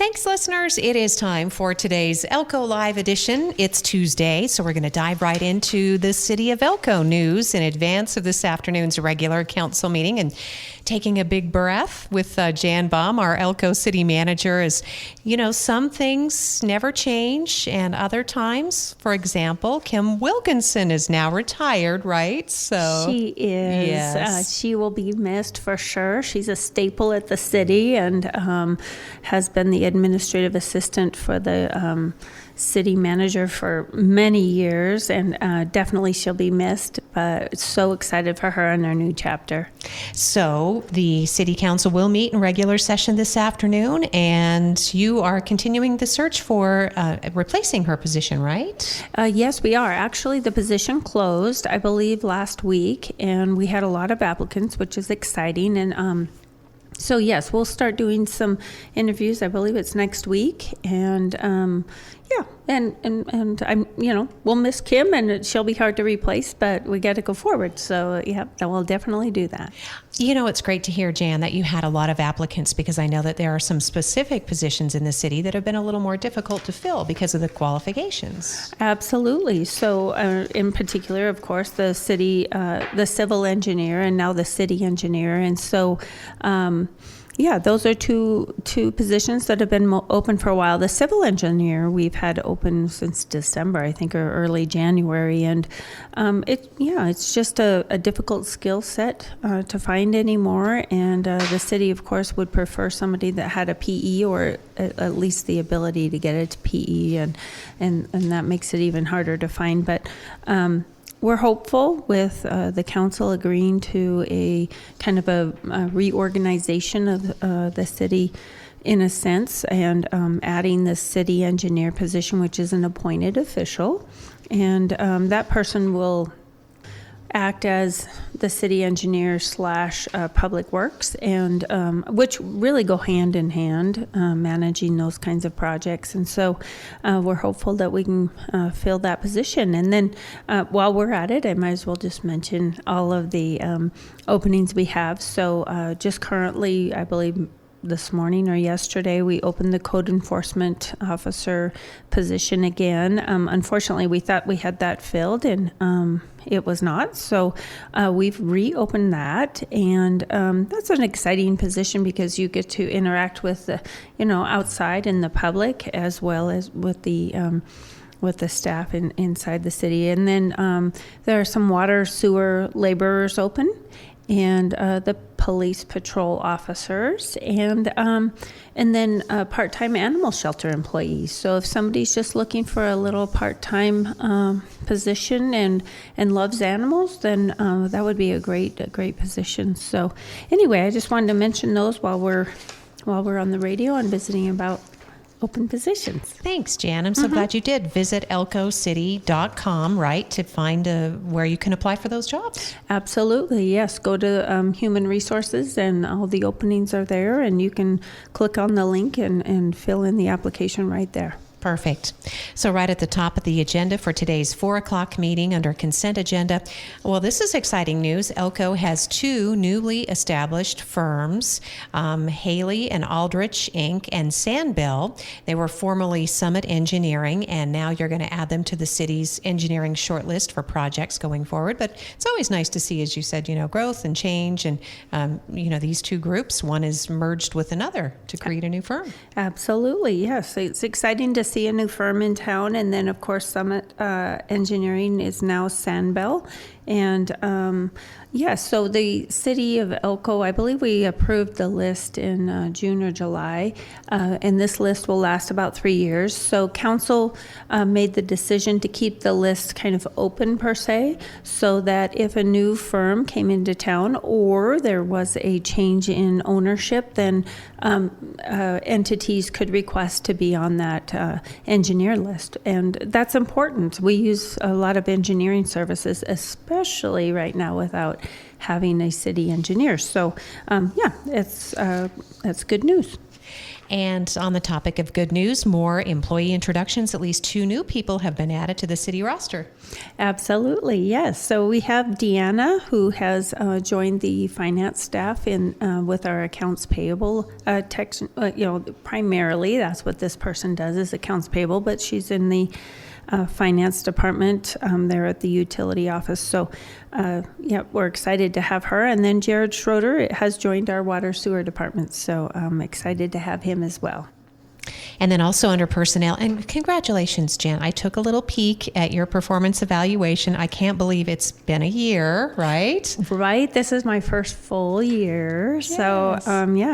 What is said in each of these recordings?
Thanks, listeners. It is time for today's Elko Live edition. It's Tuesday, so we're going to dive right into the City of Elko news in advance of this afternoon's regular council meeting, and taking a big breath with Jan Baum, our Elko City Manager. As you know, some things never change, and other times, for example, Kim Wilkinson is now retired, right? So she is. Yes. She will be missed for sure. She's a staple at the city and has been the administrative assistant for the city manager for many years, and definitely she'll be missed, but so excited for her in her new chapter. So the City Council will meet in regular session this afternoon, and you are continuing the search for replacing her position, right? Yes, we are. Actually, the position closed, I believe, last week, and we had a lot of applicants, which is exciting. And so yes, we'll start doing some interviews. I believe it's next week, and and I'm we'll miss Kim, and she'll be hard to replace, but we got to go forward. So yeah, we'll definitely do that. It's great to hear, Jan, that you had a lot of applicants, because I know that there are some specific positions in the city that have been a little more difficult to fill because of the qualifications. Absolutely. So in particular, of course, the city, the civil engineer, and now the city engineer, and so. Those are two positions that have been open for a while. The civil engineer we've had open since December, I think, or early January, and it's just a difficult skill set to find anymore. And the city, of course, would prefer somebody that had a PE, or at least the ability to get it to PE, and that makes it even harder to find. But we're hopeful with the council agreeing to a kind of a reorganization of the city in a sense, and adding the city engineer position, which is an appointed official. And that person will act as the city engineer / public works, and which really go hand in hand, managing those kinds of projects. And so we're hopeful that we can fill that position. And then while we're at it, I might as well just mention all of the openings we have. So just currently, I believe this morning or yesterday, we opened the code enforcement officer position again. Unfortunately, we thought we had that filled, and it was not. So we've reopened that, and that's an exciting position because you get to interact with the, outside and the public, as well as with the staff inside the city. And then there are some water sewer laborers open, and the police patrol officers, and then part-time animal shelter employees. So if somebody's just looking for a little part-time position and loves animals, then that would be a great position. So anyway, I just wanted to mention those while we're on the radio and visiting about open positions. Thanks, Jan. I'm so glad you did. Visit elkocity.com, right, to find where you can apply for those jobs. Absolutely, yes. Go to Human Resources, and all the openings are there, and you can click on the link and fill in the application right there. Perfect. So right at the top of the agenda for today's 4 o'clock meeting under consent agenda, well, this is exciting news. Elko has 2 newly established firms, Haley and Aldrich Inc. and Sandbell. They were formerly Summit Engineering, and now you're going to add them to the city's engineering shortlist for projects going forward. But it's always nice to see, as you said, growth and change, and these 2 groups, one is merged with another to create a new firm. Absolutely, yes. It's exciting to see a new firm in town. And then, of course, Summit Engineering is now Sandbell. And so the city of Elko, I believe we approved the list in June or July, and this list will last about 3 years. So council made the decision to keep the list kind of open per se, so that if a new firm came into town or there was a change in ownership, then entities could request to be on that engineer list. And that's important. We use a lot of engineering services, especially right now without having a city engineer. So, it's good news. And on the topic of good news, more employee introductions. At least 2 new people have been added to the city roster. Absolutely, yes. So we have Deanna, who has joined the finance staff in with our accounts payable primarily that's what this person does, is accounts payable, but she's in the finance department there at the utility office. So we're excited to have her. And then Jared Schroeder has joined our water sewer department. So I'm excited to have him as well. And then also under personnel, and congratulations, Jen. I took a little peek at your performance evaluation. I can't believe it's been a year, right? Right. This is my first full year. Yes. So,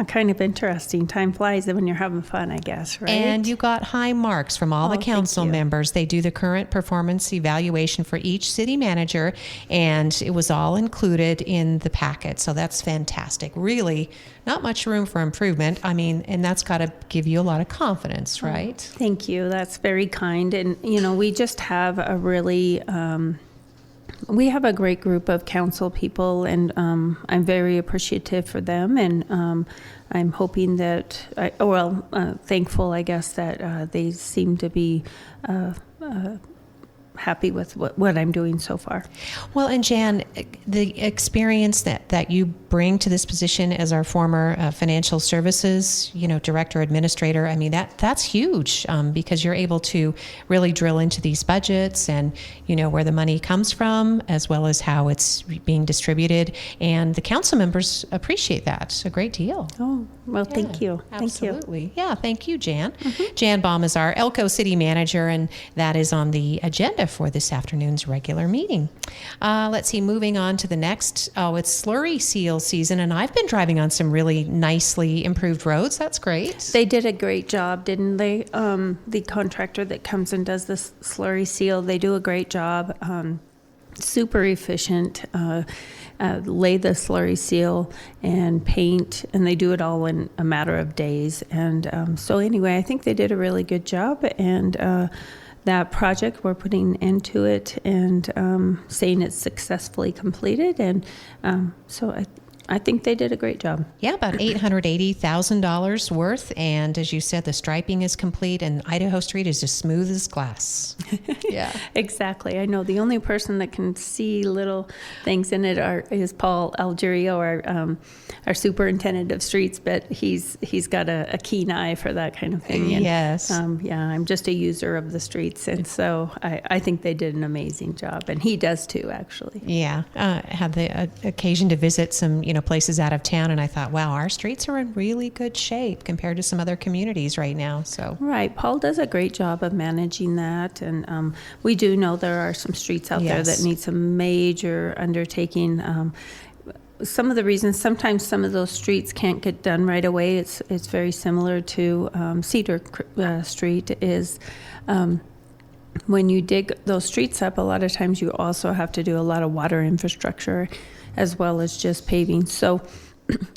kind of interesting. Time flies when you're having fun, I guess, right? And you got high marks from all the council members. They do the current performance evaluation for each city manager, and it was all included in the packet. So that's fantastic. Really, not much room for improvement. I mean, and that's got to give you a lot of confidence, right? Thank you. That's very kind. And, we just have a really, we have a great group of council people, and I'm very appreciative for them. And I'm hoping that, thankful, I guess, that they seem to be happy with what I'm doing so far. Well, and Jan, the experience that you bring to this position as our former financial services, director, administrator, I mean, that's huge because you're able to really drill into these budgets and, where the money comes from, as well as how it's being distributed. And the council members appreciate that a great deal. Oh, well, thank you. Absolutely. Thank you. Yeah, thank you, Jan. Mm-hmm. Jan Baum is our Elko city manager, and that is on the agenda for this afternoon's regular meeting. Let's see, moving on to the next. Oh, it's slurry seal season, and I've been driving on some really nicely improved roads. That's great. They did a great job, didn't they? The contractor that comes and does this slurry seal, they do a great job. Super efficient. Lay the slurry seal and paint, and they do it all in a matter of days. And so anyway, I think they did a really good job. And that project, we're putting into it and saying it's successfully completed. And so I think they did a great job. Yeah, about $880,000 worth. And as you said, the striping is complete, and Idaho Street is as smooth as glass. Yeah, exactly. I know the only person that can see little things in it is Paul Algerio, our superintendent of streets, but he's got a keen eye for that kind of thing. And, yes. I'm just a user of the streets, and so I think they did an amazing job, and he does too, actually. Yeah, had the occasion to visit some, places out of town, and I thought, wow, our streets are in really good shape compared to some other communities right now. So right, Paul does a great job of managing that, and we do know there are some streets out there that need some major undertaking. Some of the reasons, sometimes some of those streets can't get done right away. It's very similar to Cedar Street is. When you dig those streets up, a lot of times you also have to do a lot of water infrastructure as well as just paving. So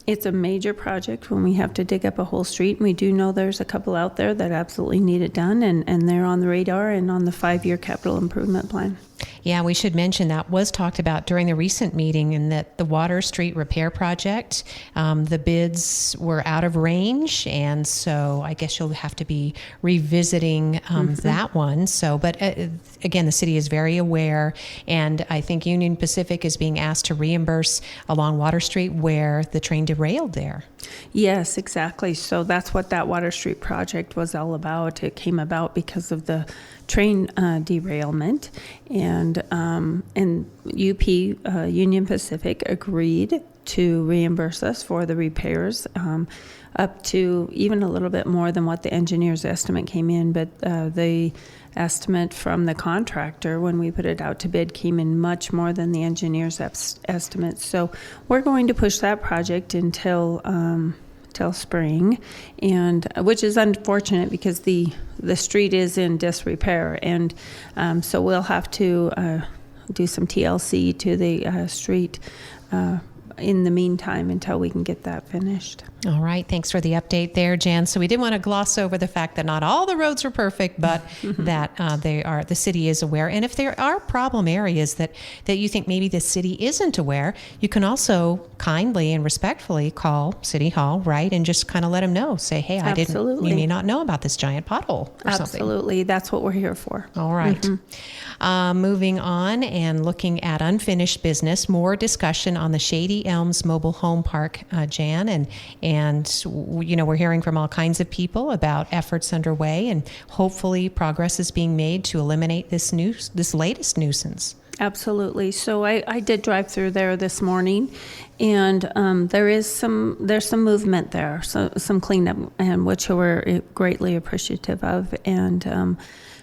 it's a major project when we have to dig up a whole street. We do know there's a couple out there that absolutely need it done, and they're on the radar and on the 5-year capital improvement plan. Yeah, we should mention that was talked about during the recent meeting, and that the Water Street repair project, the bids were out of range, and so I guess you'll have to be revisiting that one. So, but again, the city is very aware, and I think Union Pacific is being asked to reimburse along Water Street where the train derailed there. Yes, exactly. So that's what that Water Street project was all about. It came about because of the train derailment, and UP, Union Pacific, agreed to reimburse us for the repairs up to even a little bit more than what the engineer's estimate came in, but the estimate from the contractor when we put it out to bid came in much more than the engineer's estimate. So we're going to push that project until till spring, and which is unfortunate because the street is in disrepair, and so we'll have to do some TLC to the street in the meantime until we can get that finished. All right. Thanks for the update there, Jan. So we did want to gloss over the fact that not all the roads are perfect, but that the city is aware. And if there are problem areas that you think maybe the city isn't aware, you can also kindly and respectfully call City Hall, right? And just kind of let them know. Say, hey, you may not know about this giant pothole or something. Absolutely. That's what we're here for. All right. Moving on and looking at unfinished business, more discussion on the Shady Elms Mobile Home Park, Jan, and we're hearing from all kinds of people about efforts underway, and hopefully progress is being made to eliminate this latest nuisance. Absolutely. So I did drive through there this morning, and there's some movement there, so some cleanup, and which we're greatly appreciative of, and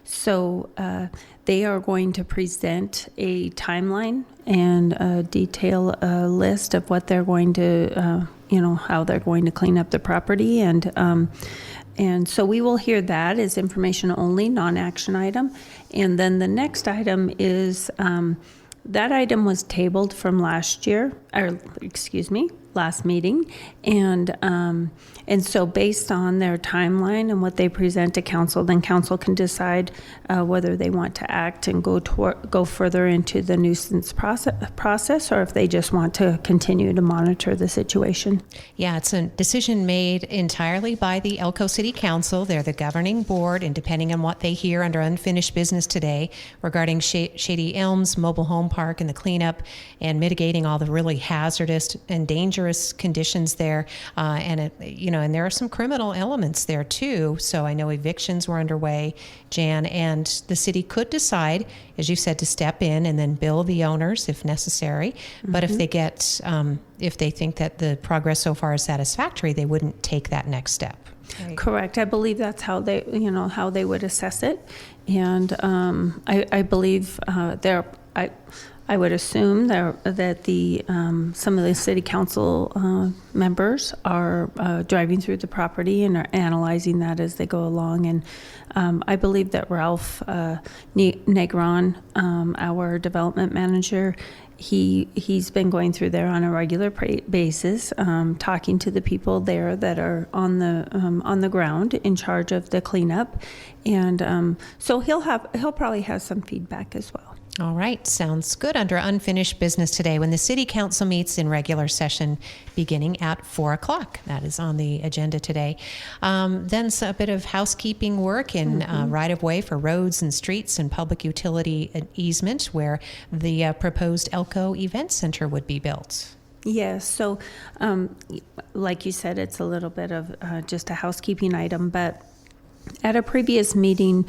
so they are going to present a timeline and detail a list of what they're going to, how they're going to clean up the property, and so we will hear that as information only, non-action item. And then the next item is, that item was tabled from last meeting. And so based on their timeline and what they present to council, then council can decide whether they want to act and go further into the nuisance process, or if they just want to continue to monitor the situation. Yeah, it's a decision made entirely by the Elko City Council. They're the governing board, and depending on what they hear under unfinished business today regarding Shady Elms Mobile Home Park and the cleanup and mitigating all the really hazardous and dangerous conditions there, and there are some criminal elements there too. So I know evictions were underway, Jan, and the city could decide, as you said, to step in and then bill the owners if necessary. But if they think that the progress so far is satisfactory, they wouldn't take that next step. Right. Correct. I believe that's how they would assess it, and I believe I would assume that some of the city council members are driving through the property and are analyzing that as they go along. And I believe that Ralph Negron, our development manager, he's been going through there on a regular basis, talking to the people there that are on the ground in charge of the cleanup, and so he'll probably have some feedback as well. All right, sounds good. Under unfinished business today, when the City Council meets in regular session beginning at 4 o'clock. That is on the agenda today. Then a bit of housekeeping work in right-of-way for roads and streets and public utility easement where the proposed Elko Event Center would be built. Yes, so like you said, it's a little bit of just a housekeeping item, but at a previous meeting,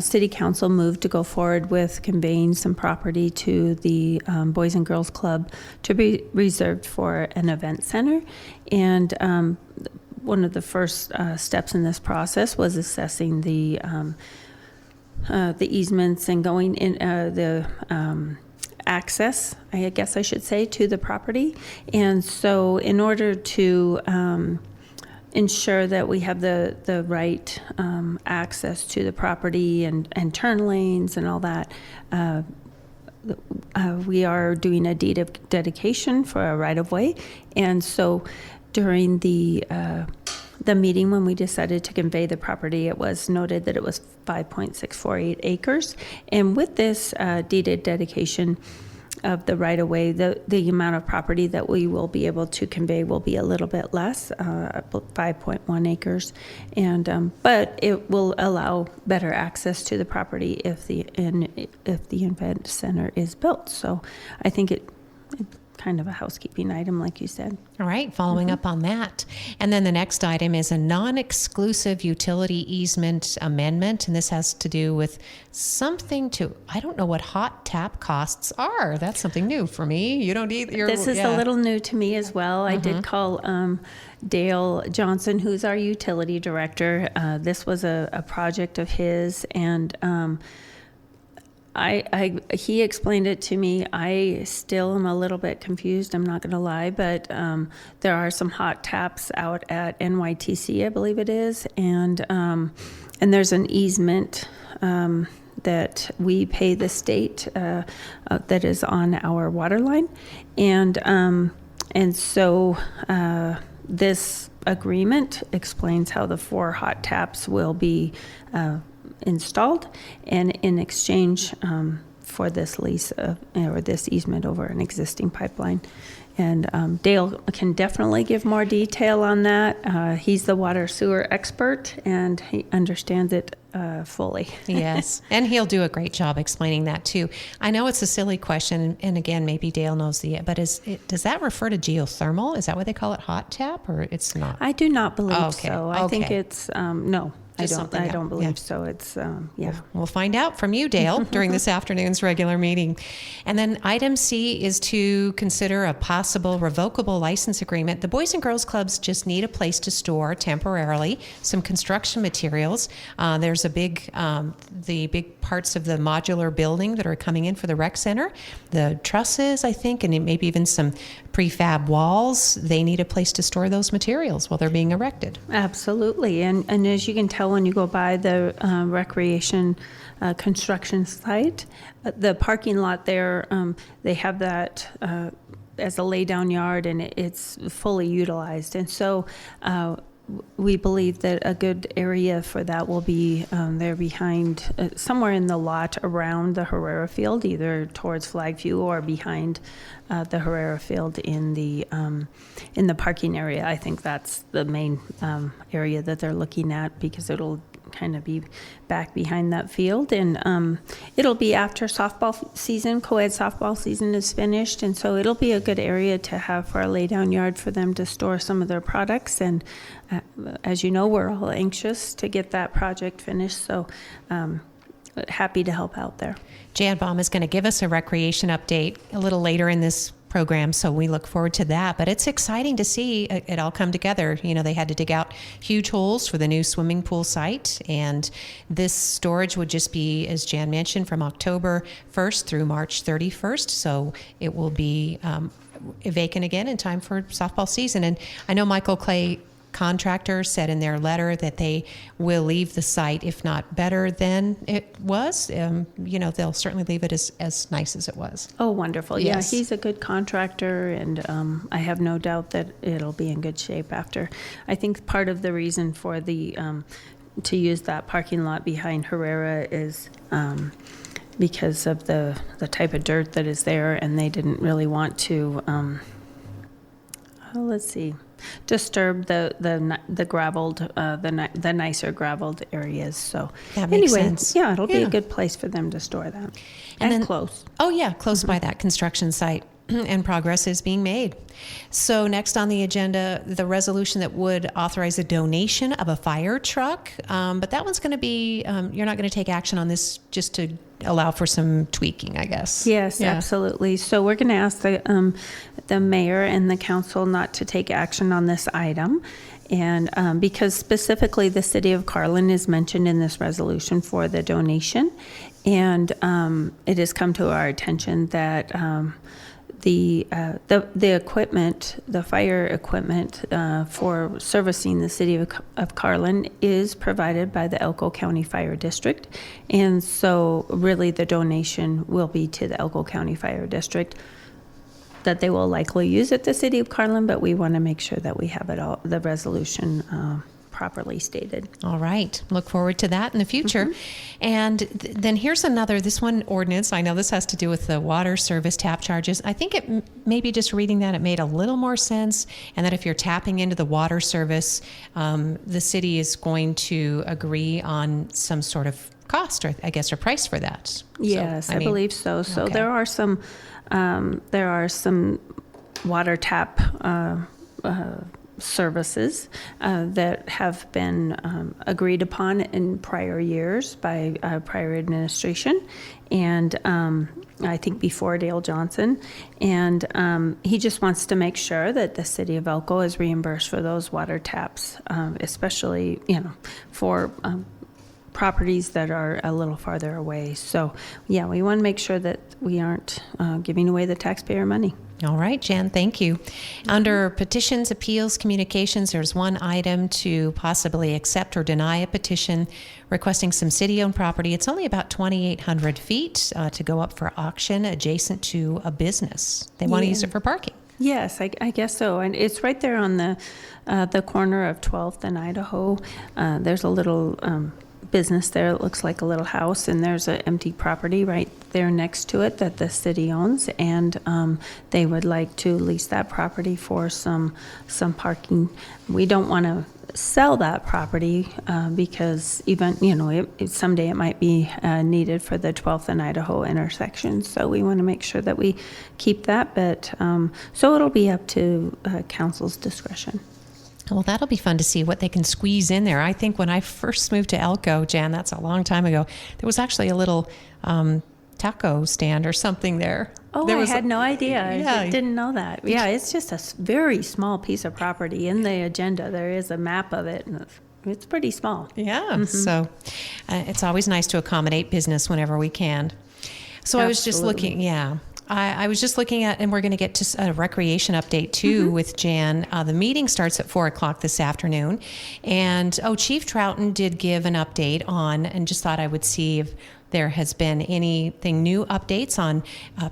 City Council moved to go forward with conveying some property to the Boys and Girls Club to be reserved for an event center. And one of the first steps in this process was assessing the easements and going in the access, I guess I should say, to the property. And so in order to ensure that we have the right access to the property and turn lanes and all that, we are doing a deed of dedication for a right-of-way. And so during the meeting when we decided to convey the property, it was noted that it was 5.648 acres. And with this deeded dedication of the right-of-way, the amount of property that we will be able to convey will be a little bit less, 5.1 acres, and but it will allow better access to the property if the event center is built. So I think it's kind of a housekeeping item, like you said. All right, following up on that. And then the next item is a non-exclusive utility easement amendment, and this has to do with I don't know what hot tap costs are. That's something new for me. You don't either. This is a little new to me as well. I did call Dale Johnson, who's our utility director. This was a project of his, and he explained it to me. I still am a little bit confused, I'm not going to lie, but there are some hot taps out at NYTC, I believe it is, and there's an easement that we pay the state that is on our water line, and And so this agreement explains how the 4 hot taps will be installed, and in exchange for this lease or this easement over an existing pipeline. And Dale can definitely give more detail on that. He's the water sewer expert, and he understands it fully. Yes, and he'll do a great job explaining that too. I know it's a silly question, and again, maybe Dale knows but does that refer to geothermal? Is that what they call it, hot tap, or it's not? I do not believe so. I think Okay. it's no. Just I don't believe yeah. so. It's yeah. We'll find out from you, Dale, during this afternoon's regular meeting. And then item C is to consider a possible revocable license agreement. The Boys and Girls Clubs just need a place to store temporarily some construction materials. There's the big parts of the modular building that are coming in for the rec center, the trusses, I think, and maybe even some prefab walls. They need a place to store those materials while they're being erected. Absolutely, and as you can tell when you go by the recreation construction site, the parking lot there, they have that as a laydown yard, and it's fully utilized. And so we believe that a good area for that will be there behind, somewhere in the lot around the Herrera Field, either towards Flagview or behind the Herrera Field in the parking area. I think that's the main area that they're looking at, because it'll kind of be back behind that field, and it'll be after softball season, co-ed softball season is finished, and so it'll be a good area to have for a laydown yard for them to store some of their products. And as you know, we're all anxious to get that project finished, so happy to help out there. Jan Baum is going to give us a recreation update a little later in this program, so we look forward to that. But it's exciting to see it all come together. You know, they had to dig out huge holes for the new swimming pool site, and this storage would just be, as Jan mentioned, from October 1st through March 31st. So it will be vacant again in time for softball season. And I know Michael Clay, contractor, said in their letter that they will leave the site, if not better than it was. They'll certainly leave it as nice as it was. Oh, wonderful. Yes. Yeah, he's a good contractor, and I have no doubt that it'll be in good shape after. I think part of the reason for the to use that parking lot behind Herrera is because of the type of dirt that is there, and they didn't really want to disturb the graveled, the nicer graveled areas. So that makes anyway, sense. yeah, it'll be a good place for them to store that. And then, close. Oh yeah, close by that construction site. And progress is being made. So next on the agenda, the resolution that would authorize a donation of a fire truck. But that one's going to be, you're not going to take action on this, just to allow for some tweaking, I guess. Yes, Yeah. absolutely. So we're going to ask the mayor and the council not to take action on this item. And because specifically the city of Carlin is mentioned in this resolution for the donation. And it has come to our attention that the equipment, the fire equipment for servicing the city of Carlin is provided by the Elko County Fire District. And so really the donation will be to the Elko County Fire District, that they will likely use at the city of Carlin, but we want to make sure that we have it all, the resolution properly stated. All right. Look forward to that in the future. And then here's this one ordinance. I know this has to do with the water service tap charges. I think maybe just reading that, it made a little more sense. And that if you're tapping into the water service, the city is going to agree on some sort of cost, or I guess, or price for that. Yes, I believe so. So there are some water tap services that have been agreed upon in prior years by prior administration, and I think before Dale Johnson, and he just wants to make sure that the city of Elko is reimbursed for those water taps, especially for properties that are a little farther away. So yeah, we want to make sure that we aren't giving away the taxpayer money. All right, Jan, thank you. Under petitions, appeals, communications, there's one item to possibly accept or deny a petition requesting some city-owned property. It's only about 2,800 feet to go up for auction adjacent to a business. They want to use it for parking. Yes, I guess so. And it's right there on the corner of 12th and Idaho. There's a little business there. It looks like a little house, and there's an empty property right there next to it that the city owns, and they would like to lease that property for some parking. We don't want to sell that property because even, someday it might be needed for the 12th and Idaho intersection. So we want to make sure that we keep that, but so it'll be up to council's discretion. Well, that'll be fun to see what they can squeeze in there. I think when I first moved to Elko, Jan, that's a long time ago, there was actually a little taco stand or something there. Oh, I had no idea. I didn't know that. Yeah, it's just a very small piece of property. In the agenda, there is a map of it, and it's pretty small. Yeah, so it's always nice to accommodate business whenever we can. So I was just looking, I was just looking at, and we're going to get to a recreation update too with Jan. The meeting starts at 4 o'clock this afternoon. And, Chief Troughton did give an update on, and just thought I would see if there has been anything new updates on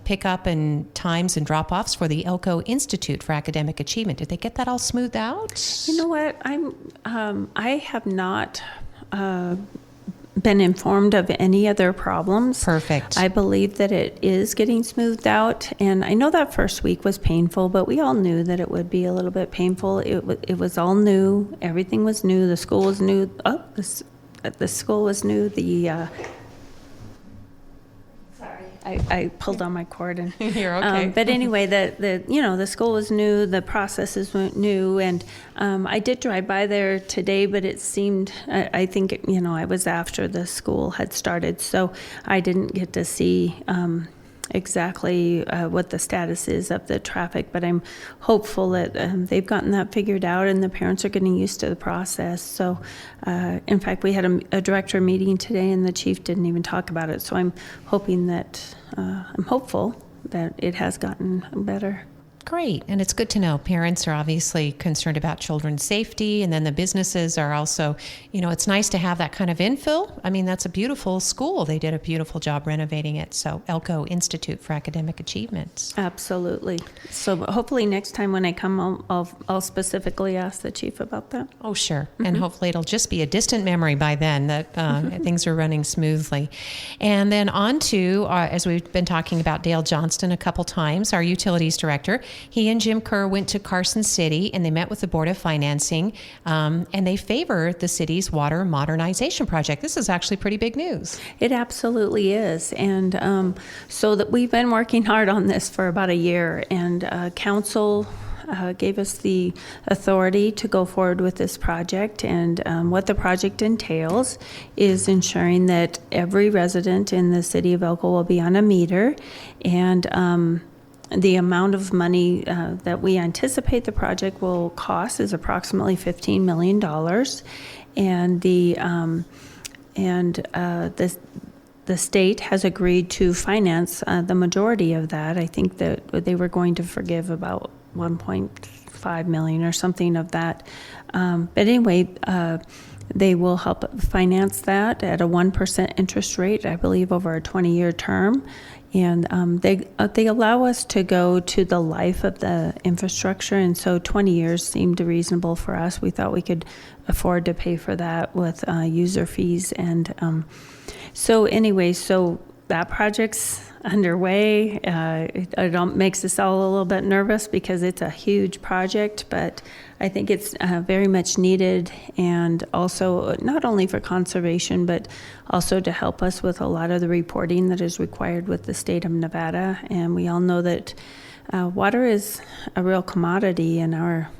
pickup and times and drop-offs for the Elko Institute for Academic Achievement. Did they get that all smoothed out? You know what? I have not been informed of any other problems. Perfect. I believe that it is getting smoothed out, and I know that first week was painful, but we all knew that it would be a little bit painful. It was all new. Everything was new. The school was new. The school was new. I pulled on my cord and you're okay. But anyway, the school was new, the processes were new, and I did drive by there today, but it seemed I think I was after the school had started, so I didn't get to see exactly what the status is of the traffic, but I'm hopeful that they've gotten that figured out and the parents are getting used to the process. So in fact, we had a director meeting today and the chief didn't even talk about it, so I'm hoping that I'm hopeful that it has gotten better. Great. And it's good to know parents are obviously concerned about children's safety, and then the businesses are also, it's nice to have that kind of infill. I mean, that's a beautiful school. They did a beautiful job renovating it. So Elko Institute for Academic Achievement. Absolutely. So hopefully next time when I come, I'll specifically ask the chief about that. Oh, sure. And hopefully it'll just be a distant memory by then that things are running smoothly. And then on to, as we've been talking about Dale Johnston a couple times, our utilities director. He and Jim Kerr went to Carson City and they met with the Board of Financing, and they favor the city's water modernization project. This is actually pretty big news. It absolutely is. And so that we've been working hard on this for about a year, and council gave us the authority to go forward with this project. And what the project entails is ensuring that every resident in the city of Elko will be on a meter, and the amount of money that we anticipate the project will cost is approximately $15 million, and the state has agreed to finance the majority of that. I think that they were going to forgive about $1.5 million or something of that. But anyway, they will help finance that at a 1% interest rate, I believe, over a 20-year term. And they allow us to go to the life of the infrastructure, and so 20 years seemed reasonable for us. We thought we could afford to pay for that with user fees. And so that project's underway. It makes us all a little bit nervous because it's a huge project, but I think it's very much needed, and also not only for conservation, but also to help us with a lot of the reporting that is required with the state of Nevada. And we all know that water is a real commodity in our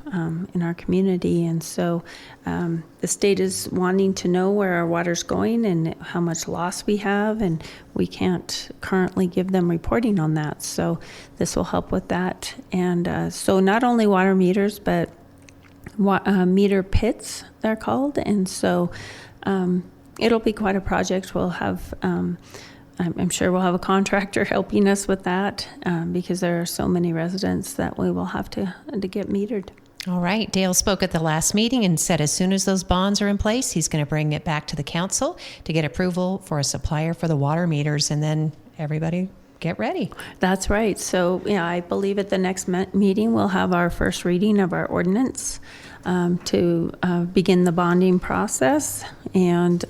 community, and so the state is wanting to know where our water's going and how much loss we have, and we can't currently give them reporting on that. So this will help with that. And so not only water meters, but meter pits, they're called. And so it'll be quite a project. We'll have I'm sure we'll have a contractor helping us with that because there are so many residents that we will have to get metered. All right. Dale spoke at the last meeting and said as soon as those bonds are in place, he's going to bring it back to the council to get approval for a supplier for the water meters, and then everybody get ready. That's right. So, yeah, I believe at the next meeting we'll have our first reading of our ordinance to begin the bonding process. And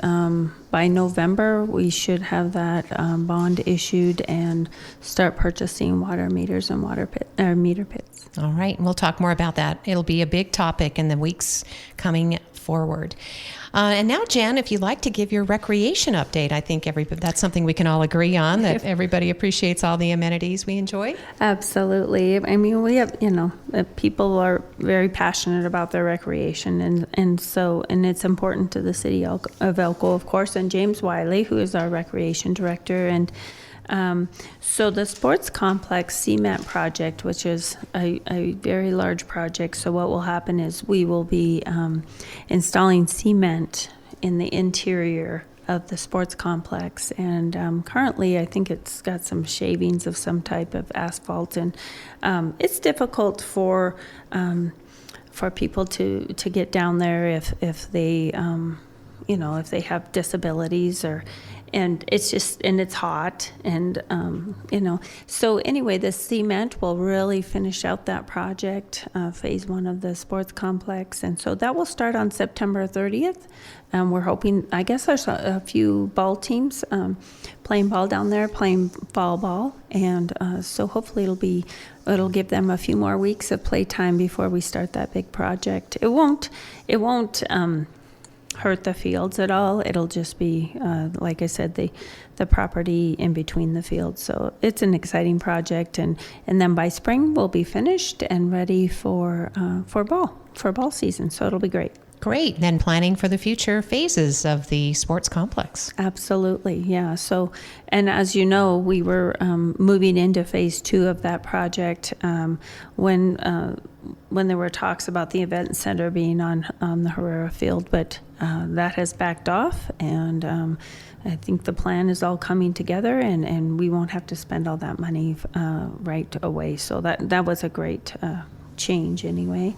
by November, we should have that bond issued and start purchasing water meters and meter pits. All right, and we'll talk more about that. It'll be a big topic in the weeks coming forward. And now, Jan, if you'd like to give your recreation update, I think that's something we can all agree on, that everybody appreciates all the amenities we enjoy. Absolutely. I mean, we have, people are very passionate about their recreation, and it's important to the city of Elko, of course, and James Wiley, who is our recreation director. And so the sports complex cement project, which is a very large project. So what will happen is we will be installing cement in the interior of the sports complex. And currently, I think it's got some shavings of some type of asphalt. And it's difficult for people to get down there if they, if they have disabilities and it's hot, and so anyway, the cement will really finish out that project, phase 1 of the sports complex, and so that will start on September 30th. We're hoping, I guess there's a few ball teams playing ball down there, playing fall ball, and so hopefully it'll give them a few more weeks of playtime before we start that big project. It won't hurt the fields at all. It'll just be, like I said, the property in between the fields. So it's an exciting project, and then by spring we'll be finished and ready for ball season. So it'll be great. Great. Then planning for the future phases of the sports complex. Absolutely, yeah. So, and as you know, we were moving into phase 2 of that project when there were talks about the event center being on the Herrera Field, but that has backed off, and I think the plan is all coming together, and we won't have to spend all that money right away. So that was a great change anyway.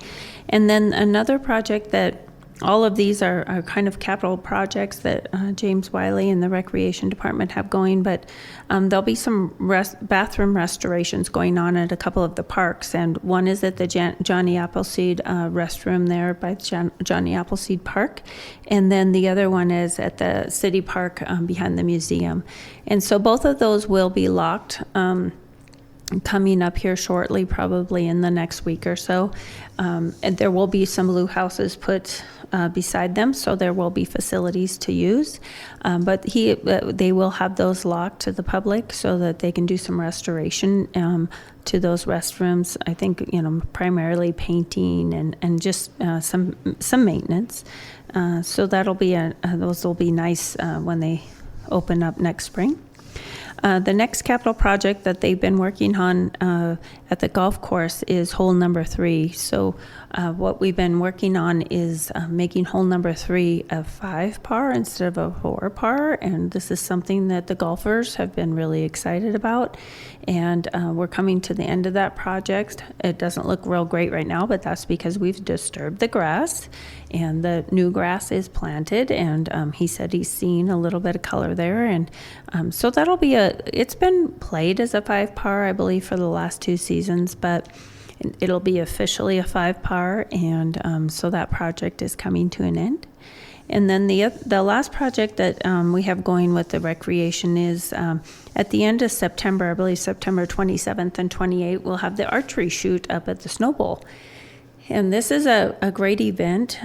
And then another project that all of these are kind of capital projects that James Wiley and the Recreation Department have going, but there'll be some bathroom restorations going on at a couple of the parks, and one is at the Johnny Appleseed restroom there by Johnny Appleseed Park, and then the other one is at the city park behind the museum. And so both of those will be locked coming up here shortly, probably in the next week or so. And there will be some blue houses put beside them, so there will be facilities to use. But they will have those locked to the public so that they can do some restoration to those restrooms. I think, primarily painting and just some maintenance. So those will be nice when they open up next spring. The next capital project that they've been working on at the golf course is hole number 3. So what we've been working on is making hole number 3 a 5 par instead of a 4 par, and this is something that the golfers have been really excited about. And we're coming to the end of that project. It doesn't look real great right now, but that's because we've disturbed the grass, and the new grass is planted, and he said he's seen a little bit of color there, and so that'll be it's been played as a 5 par, I believe, for the last 2 seasons, but it'll be officially a 5 par, and so that project is coming to an end. And then the last project that we have going with the recreation is at the end of September, I believe September 27th and 28th, we'll have the archery shoot up at the Snow Bowl. And this is a great event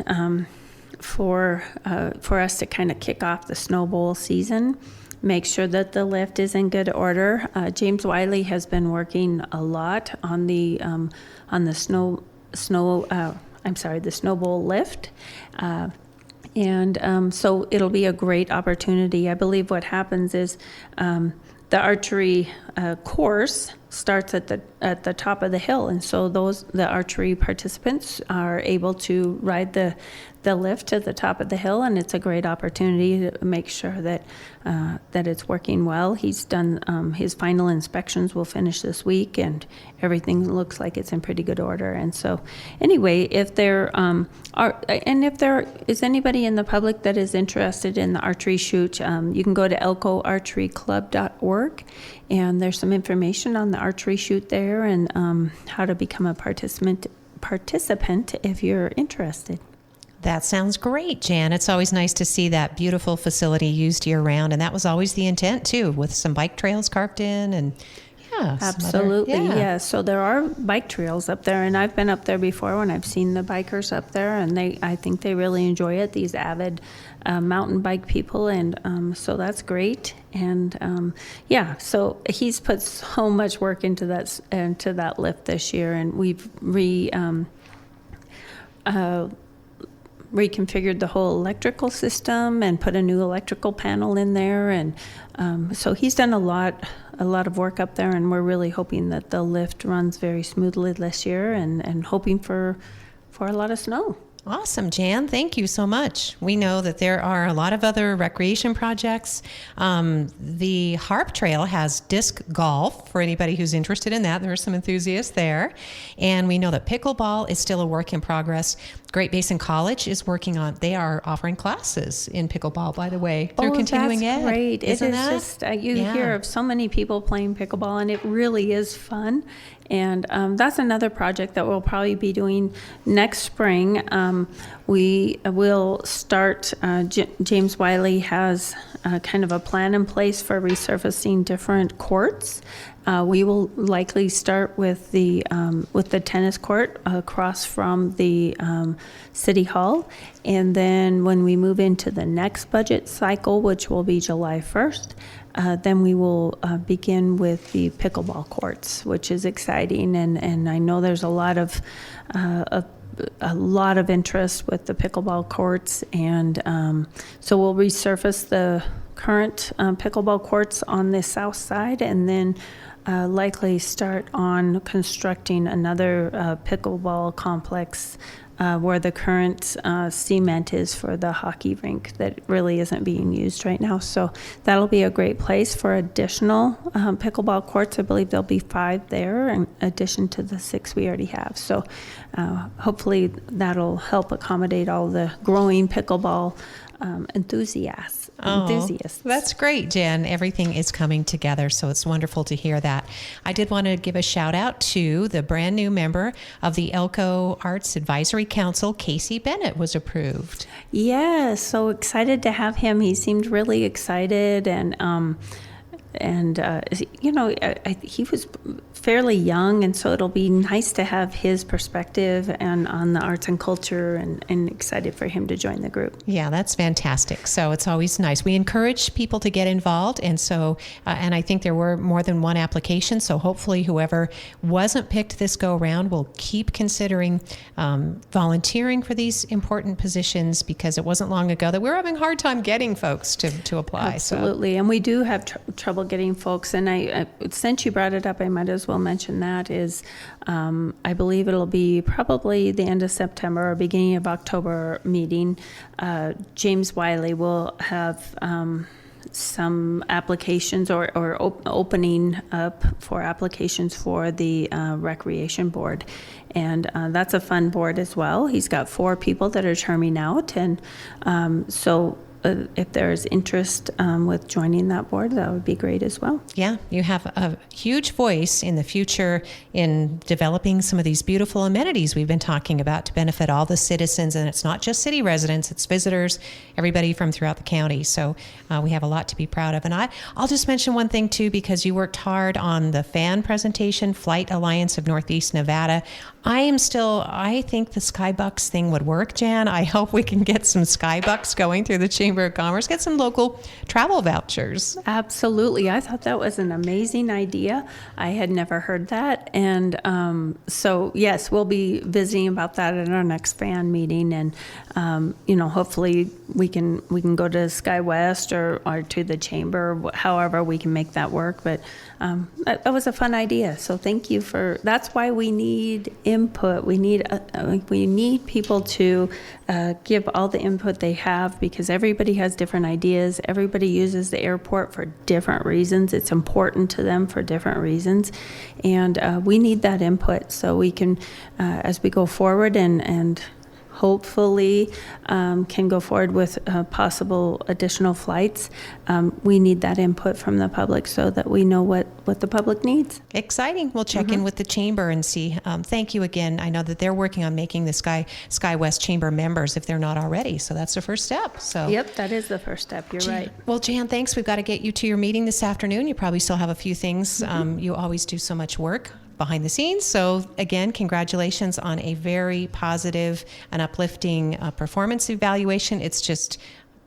for us to kind of kick off the Snow Bowl season, make sure that the lift is in good order. James Wiley has been working a lot on the Snow Bowl lift. And so it'll be a great opportunity. I believe what happens is the archery course starts at the top of the hill, and so the archery participants are able to ride the lift to the top of the hill, and it's a great opportunity to make sure that it's working well. He's done his final inspections will finish this week, and everything looks like it's in pretty good order. And so anyway, if there is anybody in the public that is interested in the archery shoot, you can go to elkoarcheryclub.org .org, and there's some information on the archery shoot there and how to become a participant if you're interested. That sounds great, Jan. It's always nice to see that beautiful facility used year-round, and that was always the intent, too, with some bike trails carved in and... Yeah, absolutely. Yeah. So there are bike trails up there, and I've been up there before when I've seen the bikers up there, and I think they really enjoy it. These avid mountain bike people, and so that's great. And so he's put so much work into that lift this year, and we've reconfigured the whole electrical system and put a new electrical panel in there, and so he's done a lot of work up there, and we're really hoping that the lift runs very smoothly this year, and hoping for a lot of snow. Awesome, Jan. Thank you so much. We know that there are a lot of other recreation projects. The Harp Trail has disc golf for anybody who's interested in that. There are some enthusiasts there. And we know that pickleball is still a work in progress. Great Basin College is working on, they are offering classes in pickleball, by the way, through continuing ed. That's great. Isn't it is that? Just, you hear of so many people playing pickleball, and it really is fun. And that's another project that we'll probably be doing next spring. We will start, James Wiley has kind of a plan in place for resurfacing different courts. We will likely start with the tennis court across from the City Hall. And then when we move into the next budget cycle, which will be July 1st, then we will begin with the pickleball courts, which is exciting. And I know there's a lot of interest with the pickleball courts. And so we'll resurface the current pickleball courts on the south side, and then likely start on constructing another pickleball complex where the current cement is for the hockey rink that really isn't being used right now. So that'll be a great place for additional pickleball courts. I believe there'll be 5 there in addition to the 6 we already have. So hopefully that'll help accommodate all the growing pickleball enthusiasts. That's great, Jen. Everything is coming together, so it's wonderful to hear that. I did want to give a shout out to the brand new member of the Elko Arts Advisory Council. Casey Bennett was approved. Yes, so excited to have him. He seemed really excited, and he was fairly young, and so it'll be nice to have his perspective and on the arts and culture, and excited for him to join the group. Yeah, that's fantastic. So it's always nice. We encourage people to get involved, and so and I think there were more than one application, so hopefully whoever wasn't picked this go around will keep considering volunteering for these important positions, because it wasn't long ago that we were having a hard time getting folks to apply. Absolutely, and we do have trouble getting folks, and I since you brought it up, I might as well mention that is I believe it'll be probably the end of September or beginning of October meeting. James Wiley will have some applications or opening up for applications for the recreation board, and that's a fun board as well. He's got 4 people that are terming out, and so if there's interest with joining that board, that would be great as well. Yeah, you have a huge voice in the future in developing some of these beautiful amenities we've been talking about to benefit all the citizens. And it's not just city residents, it's visitors, everybody from throughout the county. So we have a lot to be proud of. And I'll just mention one thing too, because you worked hard on the fan presentation, Flight Alliance of Northeast Nevada. I think the Skybucks thing would work, Jan. I hope we can get some Skybucks going through the Chamber of Commerce, get some local travel vouchers. Absolutely. I thought that was an amazing idea. I had never heard that. And so, yes, we'll be visiting about that at our next fan meeting. And, hopefully we can go to SkyWest or to the Chamber, however we can make that work. But that was a fun idea. So thank you that's why we need input. We need people to give all the input they have, because everybody has different ideas. Everybody uses the airport for different reasons. It's important to them for different reasons. And we need that input so we can, as we go forward and hopefully can go forward with possible additional flights. We need that input from the public so that we know what the public needs. Exciting. We'll check in with the chamber and see. Thank you again. I know that they're working on making the SkyWest Chamber members if they're not already. So that's the first step. So Yep, that is the first step. You're right. Well, Jan, thanks. We've got to get you to your meeting this afternoon. You probably still have a few things. You always do so much work behind the scenes. So again, congratulations on a very positive and uplifting performance evaluation. It's just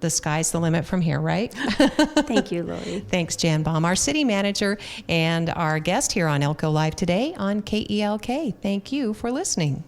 the sky's the limit from here, right? Thank you, Lori. Thanks, Jan Baum, our city manager and our guest here on Elko Live today on KELK. Thank you for listening.